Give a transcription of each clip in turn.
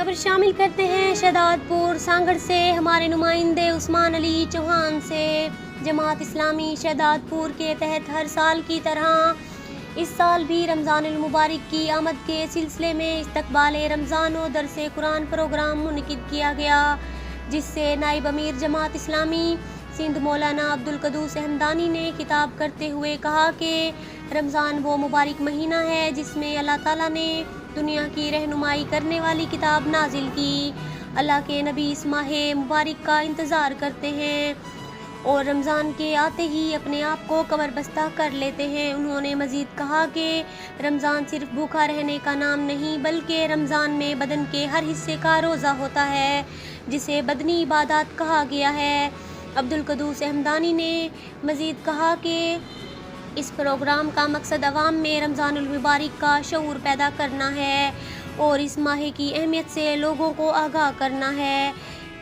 खबर शामिल करते हैं शहदादपुर सांगड़ से हमारे नुमाइंदे उस्मान अली चौहान से। जमात इस्लामी शहदादपुर के तहत हर साल की तरह इस साल भी रमज़ान अल मुबारक की आमद के सिलसिले में इस्तकबाल रमज़ान और दरसे कुरान प्रोग्राम मुनक़िद किया गया, जिससे नायब अमीर जमात इस्लामी सिंध मौलाना अब्दुल कदूस अहमदानी ने खिताब करते हुए कहा कि रमज़ान वो मुबारक महीना है जिसमें अल्लाह ताला ने दुनिया की रहनुमाई करने वाली किताब नाजिल की। अल्लाह के नबी इस माह मुबारक का इंतज़ार करते हैं और रमज़ान के आते ही अपने आप को कमर बस्ता कर लेते हैं। उन्होंने मज़ीद कहा कि रमज़ान सिर्फ भूखा रहने का नाम नहीं बल्कि रमज़ान में बदन के हर हिस्से का रोज़ा होता है, जिसे बदनी इबादत कहा गया है। अब्दुल कदूस अहमदानी ने मज़ीद कहा कि इस प्रोग्राम का मकसद अवाम में रमज़ानुल मुबारक का शऊर पैदा करना है और इस माह की अहमियत से लोगों को आगाह करना है।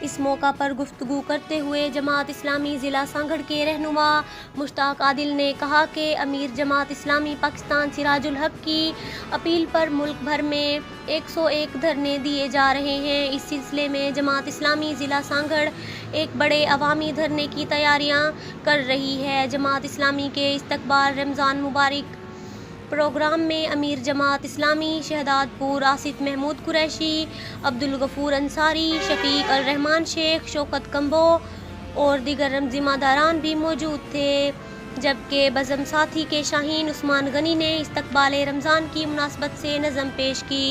इस मौका पर गुफ्तगू करते हुए जमात इस्लामी ज़िला सांगड़ के रहनुमा मुश्ताक आदिल ने कहा कि अमीर जमात इस्लामी पाकिस्तान सिराजुल हक की अपील पर मुल्क भर में 101 धरने दिए जा रहे हैं। इस सिलसिले में जमात इस्लामी ज़िला सांगड़ एक बड़े अवामी धरने की तैयारियां कर रही है। जमात इस्लामी के इस्तकबाल रमज़ान मुबारक प्रोग्राम में अमीर जमात इस्लामी शहदादपुर आसिफ महमूद कुरैशी, अब्दुल गफूर अंसारी, शफीक अल रहमान शेख, शौकत कम्बो और दीगर ज़िम्मेदारान भी मौजूद थे। जबकि बज़म साथी के शाहीन उस्मान गनी ने इस्तकबाल रमज़ान की मुनासबत से नज़म पेश की।